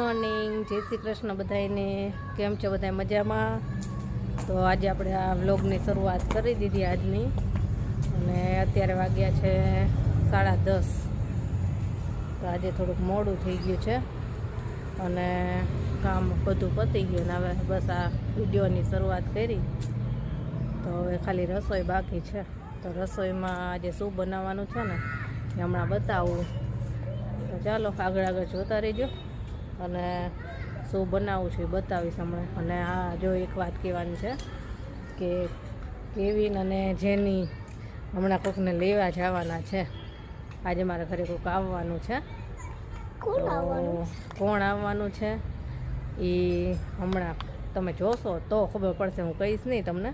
Morning, જય શ્રી કૃષ્ણ બધાને. કેમ છો બધા? મજામાં? તો આજે આપણે આ વ્લોગની શરૂઆત કરી દીધી આજની, અને અત્યારે વાગ્યા છે 10:30. તો આજે થોડુંક મોડું થઈ ગયું છે અને કામ બધું પતી ગયું ને હવે બસ આ વિડીયોની શરૂઆત કરી. તો હવે ખાલી રસોઈ બાકી છે. તો રસોઈમાં આજે શું બનાવવાનું છે ને એ હમણાં બતાવું. તો ચાલો આગળ જોતા રહેજો અને શું બનાવું છું એ બતાવીશ હમણાં. અને હા, જો એક વાત કહેવાની છે કે કેવિન અને જેની હમણાં કોકને લેવા જવાના છે. આજે મારા ઘરે કોક આવવાનું છે. કોણ આવવાનું છે એ હમણાં તમે જોશો તો ખબર પડશે. હું કહીશ નહીં તમને,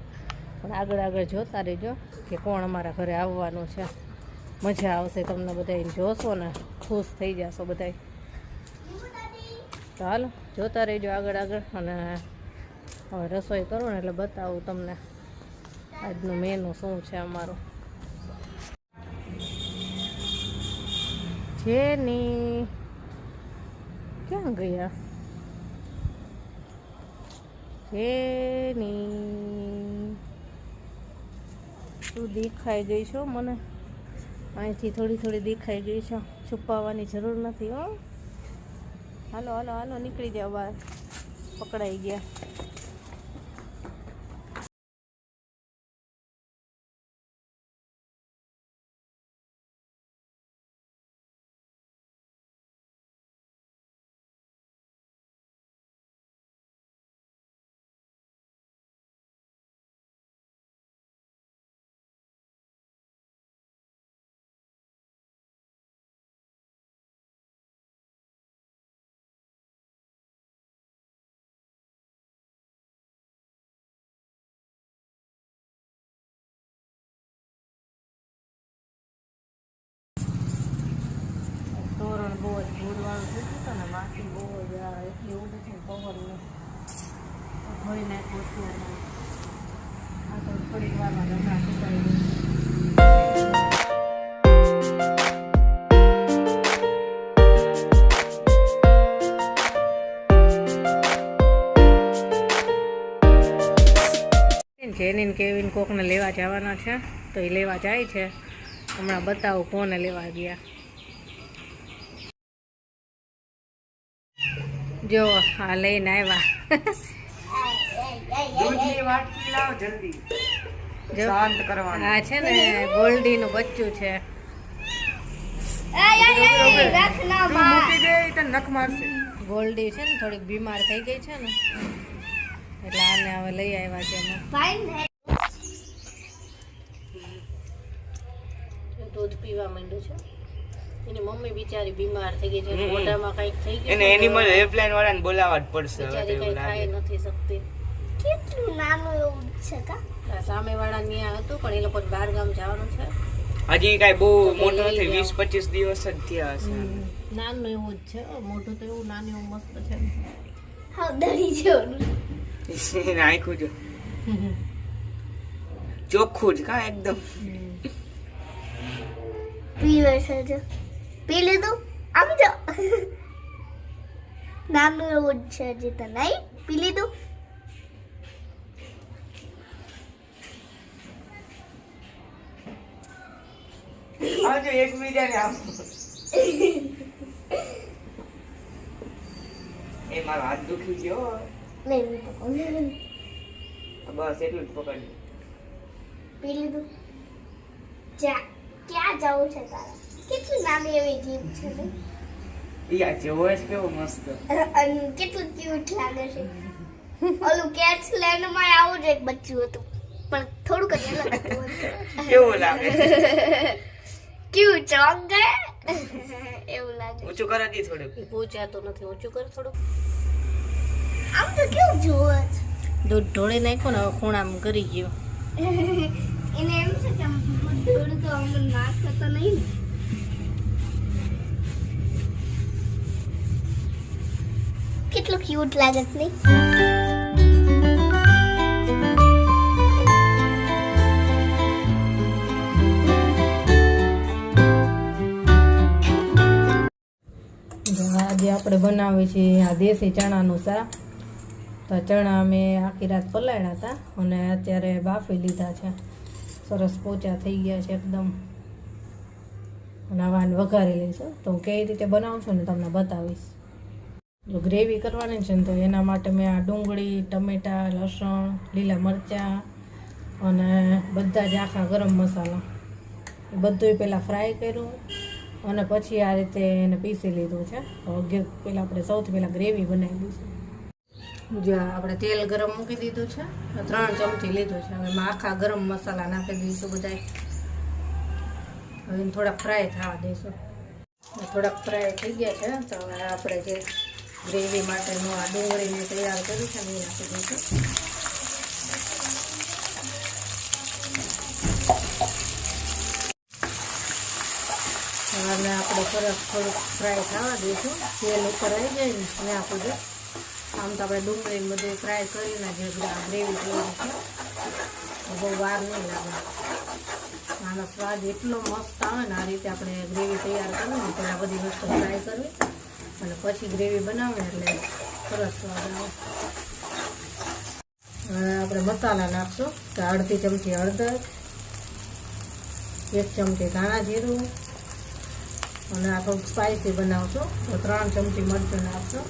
પણ આગળ જોતા રહેજો કે કોણ અમારા ઘરે આવવાનું છે. મજા આવશે તમને બધાને જોશો ને, ખુશ થઈ જશો બધા. તો હાલો જોતા રહેજો આગળ. અને હવે રસોઈ કરું ને એટલે બતાવું તમને આજનું મેનુ શું છે અમારું. જેની ક્યાં ગયા? જેની તું દેખાઈ ગઈ છો મને, અહીંથી થોડી દેખાઈ ગઈ છે. છુપાવવાની જરૂર નથી હો. હાલો હાલો હાલો નીકળી જાઓ બહાર, પકડાઈ ગયા. તોરણ બહુ જ ભૂરવાળું થઈ ગયું ને, માટી બહુ જ એટલી ઉડે છે ને પવનને ધોઈ નાખ્યું છે. આ તો થોડીક વારમાં રમા સુકાઈ ગઈ. જેની કેવિન કોકને લેવા જવાના છે, તો એ લેવા જાય છે. હમણાં બતાવું કોને લેવા ગયા. જો હા લઈને આવ્યા. હા છે ને, ગોલ્ડી નું બચ્ચું છે. ગોલ્ડી છે ને થોડીક બીમાર થઈ ગઈ છે ને, એટલે આને હવે લઈ આવ્યા છે અમે. દૂધ પીવા માંડ્યું છે. એની મમ્મી બિચારી બીમાર થઈ ગઈ છે, મોઢામાં કંઈક થઈ ગયું. એને એનિમલ હેલ્પલાઇન વાળાને બોલાવવા જ પડશે. બિચારી કંઈ ખાઈ નથી શકતી. કેટલું નાનું એવું છે કા. સામે વાળા ન્યા હતું પણ એ લોકો બહાર ગામ જવાનું છે. હજી કાઈ બહુ મોટો નથી, 20-25 દિવસ જ થયા હશે. નાનું એવું જ છે. મોઢું તો એવું નાનું એવું મસ્ત છે. હા દડી જેવું. એને આખું જો ચોખ્ખું જ કા એકદમ. પીવે છે જો. પી લીધું? આમ જો નાનું એવું જ છે હજી તો. નહીં પી લીધું? આવજો એકબીજાને આમ. એ મારો હાથ દુખી ગયો. નહીં બસ એટલું જ પકડ્યું. પી લીધું? જા ક્યાં જવું છે તારે? કેટલી નાની એવી જીભ છે ને. યા જોવો છે કેવો મસ્ત. કેટલું ક્યુટ લાગે છે. ઓલું કેટ્સ લેન્ડ માં આવું જ એક બચ્ચું હતું, પણ થોડુંક જ અલગ હતું. કેવું લાગે? ક્યુટ ચોંગે એવું લાગે. ઊંચું કરે દી થોડુંક. પૂછાતો નથી, ઊંચું કર થોડુંક. આમ તો કેવું જોવે છે. દૂધ ઢોળી નાખ્યો ને હવે ખૂણામાં કરી ગયો. એને એમ છે કે દૂધ તો અમને નાખતો તો નહીં ને. કેટલું ક્યુટ લાગે છે નહીં? આજે આપણે બનાવીએ છીએ આ દેશી ચણાનું શાક. તો ચણા અમે આખી રાત પલાળ્યા હતા અને અત્યારે બાફી લીધા છે. સરસ પોચા થઈ ગયા છે એકદમ. અને આવાને વઘારી લઈશું. તો હું કઈ રીતે બનાવું છું ને તમને બતાવીશ. જો ગ્રેવી કરવાની છે ને તો એના માટે મેં આ ડુંગળી, ટમેટાં, લસણ, લીલા મરચાં અને બધા જ આખા ગરમ મસાલા એ બધું પહેલાં ફ્રાય કર્યું અને પછી આ રીતે એને પીસી લીધું છે. પહેલાં આપણે સૌથી પહેલાં ગ્રેવી બનાવી દઈશું. જો આપણે તેલ ગરમ મૂકી દીધું છે, 3 ચમચી લીધું છે. હવે એમાં આખા ગરમ મસાલા નાખી દઈશું બધા. હવે એને થોડાક ફ્રાય થવા દઈશું. થોડાક ફ્રાય થઈ ગયા છે તો હવે આપણે જે ગ્રેવી માટેનું આ ડુંગળીને તૈયાર કર્યું છે ને એ નાખી દઈશું. અને આપણે સરસ થોડુંક ફ્રાય થવા દઈશું. તેલ ઉપર આવી જાય ને ત્યાં સુધી. આમ તો આપણે ડુંગળીને બધું ફ્રાય કરીને જે ગ્રેવી તૈયાર છે બહુ વાર નહીં લાગે. આનો સ્વાદ એટલો મસ્ત આવે ને. આ રીતે આપણે ગ્રેવી તૈયાર કરવી ને પહેલાં બધી વસ્તુ ફ્રાય કરવી અને પછી ગ્રેવી બનાવે એટલે સરસ સ્વાદ આવે. હવે આપણે મસાલા નાખશું. તો અડધી ચમચી હળદર, 1 ચમચી ધાણા જીરું અને આ થોડુંક સ્પાઇસી બનાવશું તો 3 ચમચી મરચું નાખશું.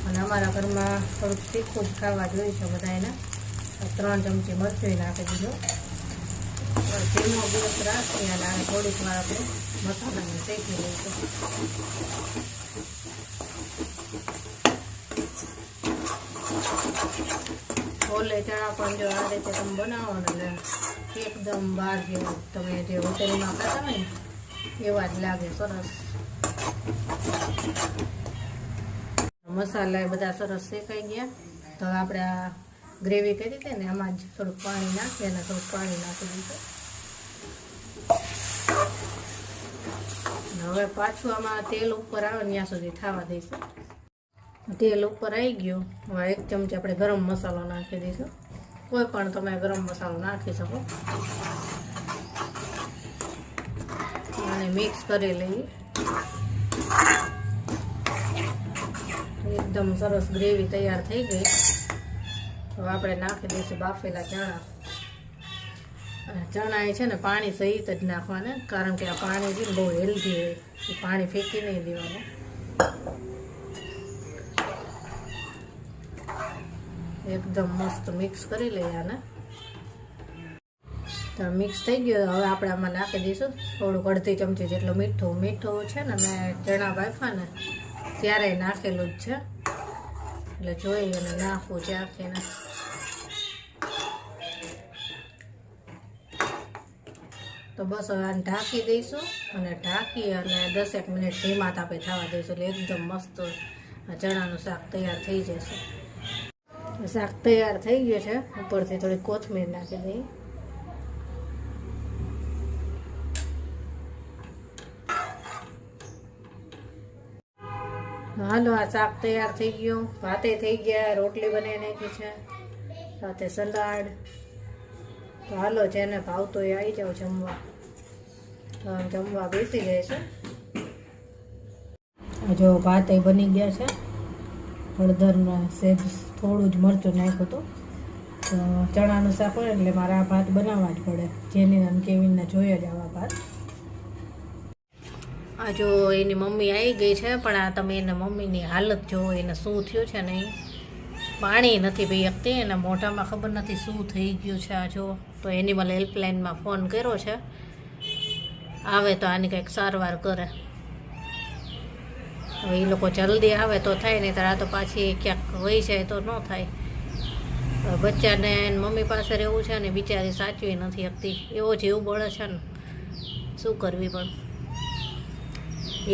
અને અમારા ઘરમાં થોડુંક તીખું જ ખાવા જોઈએ છે બધાને. 3 ચમચી મરચું નાખી દીધું. ધીમો ગેસ રાખી અને આને થોડીક વાર આપણે મસાલાને શેકી લઈશું. છોલે ચણા પણ જો આ રીતે તમે બનાવો ને એકદમ બહાર જેવું તમે જે હોટેલમાં ખાતા હોય ને એવા જ લાગે. સરસ મસાલા બધા સરસ શેકાઈ ગયા. તો આપણે આ ગ્રેવી કરી હતી ને આમાં જ થોડુંક પાણી નાખી અને થોડુંક પાણી નાખી દીધું. હવે પાછું આમાં તેલ ઉપર આવે ત્યાં સુધી થવા દઈશું. તેલ ઉપર આવી ગયું. હવે 1 ચમચી આપણે ગરમ મસાલો નાખી દઈશું. કોઈ પણ તમે ગરમ મસાલો નાખી શકો. અને મિક્સ કરી લઈએ. એકદમ સરસ ગ્રેવી તૈયાર થઈ ગઈ. હવે આપણે નાખી દઈશું બાફેલા ચણા. અને ચણા એ છે ને પાણી સહિત જ નાખવાના, કારણ કે આ પાણી છે ને બહુ હેલ્ધી હોય. એ પાણી ફેંકી નહીં દેવાનું. એકદમ મસ્ત મિક્સ કરી લઈએ આને. તો મિક્સ થઈ ગયો. હવે આપણે આમાં નાખી દઈશું થોડુંક 1/2 ચમચી જેટલું મીઠું. મીઠું છે ને મેં ચણા બાફ્યા ને ત્યારે નાખેલું જ છે એટલે જોઈ અને નાખવું છે આખીને. તો બસ હવે આને ઢાંકી દઈશું અને ઢાંકી અને 10 મિનિટ ધીમા તાપે થવા દઈશું એટલે એકદમ મસ્ત ચણાનું શાક તૈયાર થઈ જશે. શાક તૈયાર થઈ ગયું છે. ઉપરથી થોડી કોથમીર નાખી દઈએ. હાલો આ શાક તૈયાર થઈ ગયું. ભાતે થઈ ગયા, રોટલી બનાવી નાખી છે, સાથે સલાડ. તો હાલો જેને ભાવતો એ આવી જાવ જમવા. જમવા બેસી જાય છે. જો ભાત એ બની ગયા છે. હળદરમાં સેજ થોડું જ મરચું નાખ્યું હતું. તો ચણાનું શાક હોય એટલે મારે આ ભાત બનાવવા જ પડે. જેની નામ કેવીને જોઈએ જ આવા ભાત. આ જો એની મમ્મી આવી ગઈ છે, પણ આ તમે એના મમ્મીની હાલત જુઓ. એને શું થયું છે ને, પાણી નથી પી શકતી. એના મોઢામાં ખબર નથી શું થઈ ગયું છે. આ જો તો એનિમલ હેલ્પલાઇનમાં ફોન કર્યો છે. આવે તો આની કંઈક સારવાર કરે. હવે એ લોકો જલ્દી આવે તો થાય, નહીં તો આ તો પાછી ક્યાંક વહી જાય તો ન થાય. બચ્ચાને મમ્મી પાસે રહેવું છે ને બિચારી સાચવી નથી શકતી. એવો જીવ બળે છે ને, શું કરવી. પણ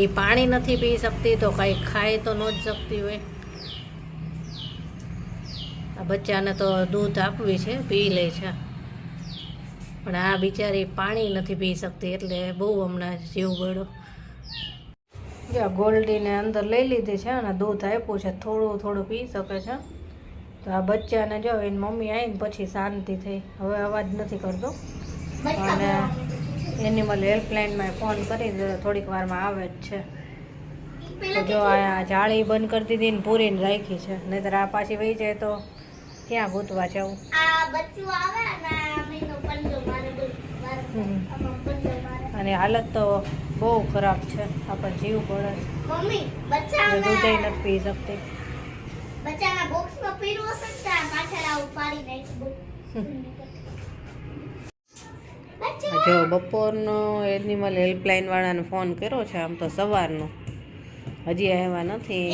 એ પાણી નથી પી શકતી તો કાંઈ ખાઈ તો ન જ શકતી હોય. આ બચ્ચાને તો દૂધ આપવી છે, પી લે છે, પણ આ બિચારી પાણી નથી પી શકતી એટલે બહુ હમણાં જીવ બળ્યો. જો ગોલ્ડીને અંદર લઈ લીધી છે અને દૂધ આપ્યું છે. થોડું થોડું પી શકે છે. તો આ બચ્ચાને જો એની મમ્મી આવીને પછી શાંતિ થઈ. હવે અવાજ નથી કરતો. અને એનિમલ હેલ્પલાઇનમાં ફોન કરી થોડીક વારમાં આવે જ છે. તો જો આ જાળી બંધ કરી દીધી ને પૂરીને રાખી છે, નહીતર આ પાછી વહી જાય તો ક્યાં ગોતવા જવું. અને હાલત તો બહુ ખરાબ છે, આપણે જીવ પડે છે, દૂધ નથી પી શકતી. જો બપોરનો એનિમલ હેલ્પલાઇન વાળાને ફોન કર્યો છે, આમ તો સવારનો, હજી આવ્યા નથી.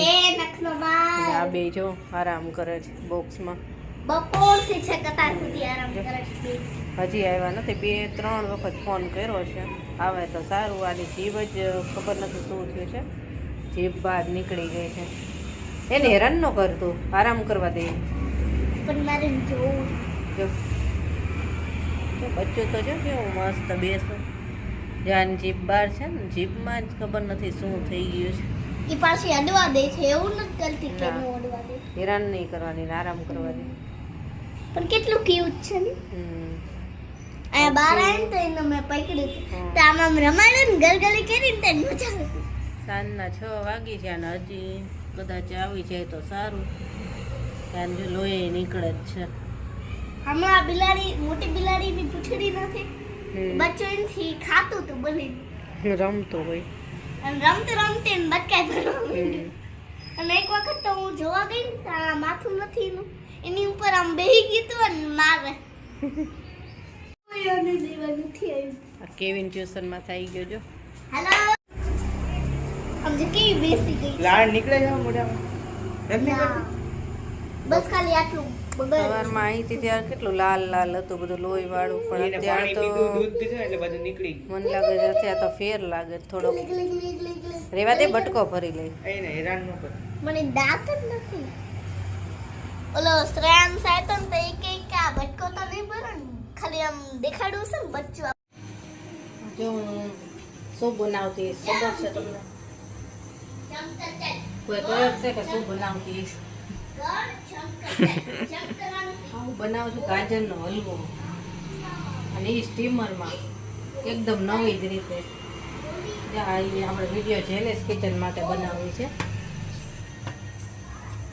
આ બે જો આરામ કરે છે બોક્સમાં, હજી આવ્યા નથી. 2-3 વખત ફોન કર્યો છે, આવે તો સારું. આની જીભ જ ખબર નથી શું થયું છે, જીભ બહાર નીકળી ગઈ છે. એને હેરાન ન કરતું, આરામ કરવા દે. જો બચ્ચું તો જો કેવું મસ્ત બેસે. જાન જીભ બહાર છે ને, જીભમાં જ ખબર નથી શું થઈ ગયું છે. એ પાછી અડવા દે છે, એવું નથી કરતી કે નો અડવા દે. હેરાન નહીં કરવાની, આરામ કરવા દે. પણ કેટલું ક્યુટ છે ને. આ બાર આવીને તો એને મેં પકડ્યું તો આમ રમાડે ને ગલગલી કરીને તો મજા આવે. સાંજના 6 વાગી છે અને હજી કદાચ આવી જાય તો સારું. કારણ જો લોહી નીકળે જ છે. હમણાં બિલાડી, મોટી બિલાડીની પૂંછડી નથી, બચ્ચો એનથી ખાતું તો બને રમતો હોય અને રમતે ને બટકાઈ ભરવા માંડ્યું. અને એક વખત તો હું જોવા ગઈ ને ત્યાં માથું નથી એનું, એની ઉપર આમ બેહી ગયું તું અને મારે કેવિન ટ્યુશનમાં થઈ ગયો. જો હેલો, આમ જે કેવી બેસી ગઈ, લાડ નીકળે છે મોઢામાં. બસ ખાલી આટલું. સવારમાં અહીંથી ત્યારે કેટલું લાલ લાલ હતું બધું લોહી વાળું, પણ અત્યારે તો દૂધ પીધું એટલે બધું નીકળી ગયું. મને લાગે છે અત્યારે તો ફેર લાગે થોડો. રેવા દે, બટકો ભરી લઈ. એને હેરાન ન કર. મને દાંત જ નથી. ઓલો શ્રેયાન સાયતો ને તો એક એક આ બટકો તો નહીં ભરે ને, ખાલી આમ દેખાડું છે ને બચ્ચું. જો હું શું બનાવતી ખબર છે તમને? કોઈ કહે છે કે શું બનાવતી? હું બનાવું છું ગાજરનો હલવો, અને એ સ્ટીમરમાં એકદમ નવી જ રીતે. આપણે વિડીયો જેલેસ કિચન માટે બનાવી છે,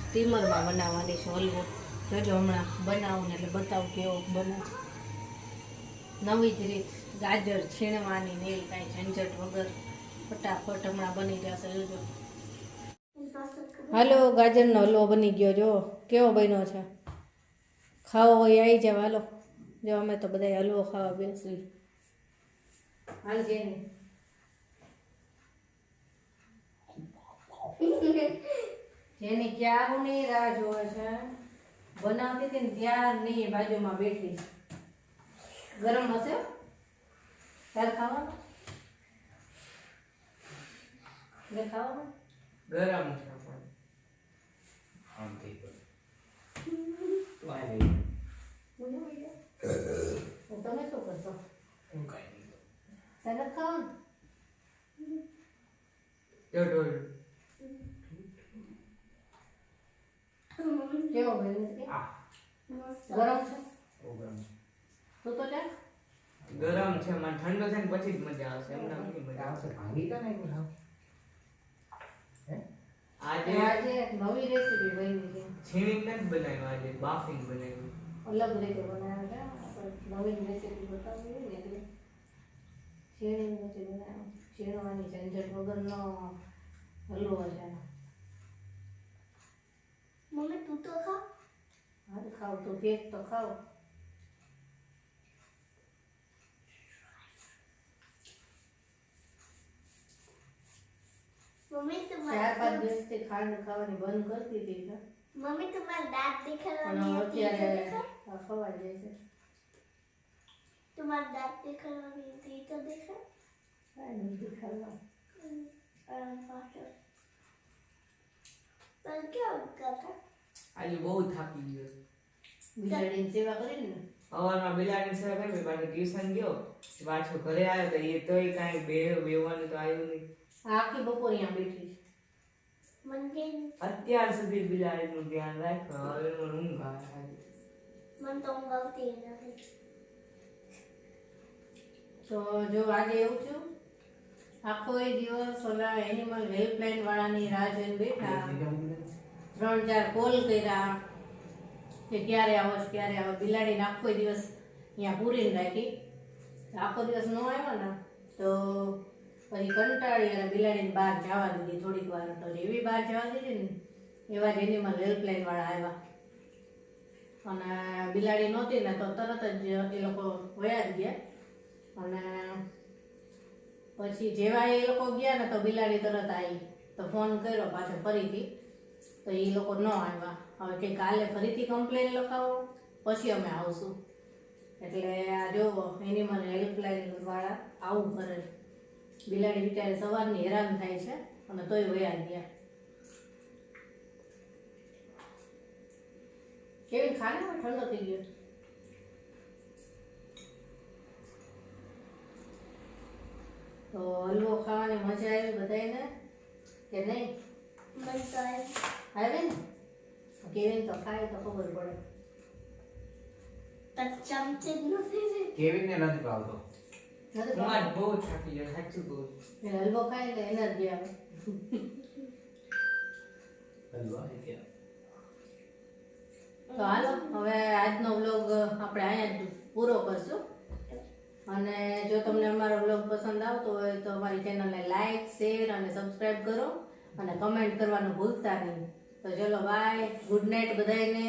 સ્ટીમરમાં બનાવવાની છે હલવો. જોજો હમણાં બનાવું ને એટલે બતાવું કેવો બનાવ. નવી જ રીત, ગાજર છીણવાની ને એવી કાંઈ ઝંઝટ વગર ફટાફટ હમણાં બની જશે. જોજો. હાલો, ગાજરનો હલવો બની ગયો. જો કેવો બન્યો છે. ખાવો હોય આવી જાવ. હાલો, જો અમે તો બધા હલવો ખાવા બેસી. હાલ જેની જેની ક્યારની રાહ જોવે છે. બનાવતી હતી ને ત્યારની બાજુમાં બેઠી. ગરમ હશે તાર ખાવાનું? ખાવાનું ગરમ છે પણ આમ થઈ ગયું. તમે શું કરશો? હું કાઈ નહીં. સલાડ ખાવાનું? જો ઢોલ કેવો બન્યો છે? આ ગરમ છે? પ્રોગ્રામ તો ચાલ. ગરમ છે, મને ઠંડો છે ને પછી જ મજા આવશે. એમને નહીં મજા આવશે. ભાંગી તો નહીં બોલાવ. આજે નવી રેસીપી બની છે. છીણી નથી બનાવ્યું, આજે બાફિંગ બનાવ્યું. અલગ રીતે બનાવ્યા છે. નવી રેસીપી બતાવી ને એટલે છીણી નથી બનાવ્યો. છીણવાની ઝંઝટ વગરનો હલવો છે. મમ્મી તું તો ખા. હા ખાવ તો કેક તો ખાવ. મમ્મી તો 4-5 દિવસથી ખાંડ ખાવાની બંધ કરતી હતી ને, મમ્મી તો મારા દાંત દેખાડવાની પણ હતી. અત્યારે ખવાઈ જાય છે. તમારા દાંત દેખાડવાની હતી તો દેખાડ. કાંઈ નથી ખાવા. પાછળ પણ કેવું કરતા? આજે બહુ થાકી ગયો. બિલાડીની સેવા કરી ને. સવારમાં બિલાડીની સેવા કરી, પાછો ટ્યુશન ગયો, પાછો ઘરે આવ્યો તો એ તોય કાંઈ બેવાનું તો આવ્યું નહીં. આખી બપોર અહીંયા બેઠી છે. મને અત્યાર સુધી બિલાડીનું ધ્યાન રાખ્યો, હવે મને ઊંઘ આવે. મને તો ઊંઘ આવતી નથી. તો જો આજે એવું થયું આખો એ દિવસ ઓલા એનિમલ હેલ્પલાઇન વાળાની રાહ જોઈને બેઠા 3-4 કોલ કર્યા કે ક્યારે આવો છો, ક્યારે આવો. બિલાડીને આખો દિવસ અહીંયા પૂરીને રાખી. આખો દિવસ ન આવ્યો ને તો પછી કંટાળી અને બિલાડીને બહાર જવા દીધી થોડીક વાર. તો એવી બહાર જવા દીધી ને એવા જ એનિમલ હેલ્પલાઇન વાળા આવ્યા અને બિલાડી નહોતી ને તો તરત જ એ લોકો વયા જ ગયા. અને પછી જેવા એ લોકો ગયા ને તો બિલાડી તરત આવી. તો ફોન કર્યો પાછો ફરીથી તો એ લોકો ન આવ્યા. હવે કે કાલે ફરીથી કમ્પ્લેન લખાવો પછી અમે આવશું. એટલે આ જોવો એનિમલ હેલ્પલાઇન વાળા આવું કરે. બિલાડી બિચારી સવારની હેરાન થાય છે અને તોય વયા ગયા. કેવી ખાનામાં ઠંડો થઈ ગયો. તો હલવો ખાવાની મજા આવી બધાને કે નહીં? આવે ને કેવી તો ખાય તો ખબર પડે. ચમચે જ નથી. કેવીને નથી ભાવતો. હું આજ બહુ થાકી ગયો, સાચું કહું. હલવો ખાય એટલે એનર્જી આવે. હલવા કે તો હાલો હવે આજનો વ્લોગ આપણે અહીંયા જ પૂરો કરશું. અને જો તમને અમારો વ્લોગ પસંદ આવતો હોય તો અમારી ચેનલને લાઈક, શેર અને સબસ્ક્રાઈબ કરો અને કમેન્ટ કરવાનું ભૂલતા નહીં. તો ચલો બાય, ગુડ નાઇટ બધાને.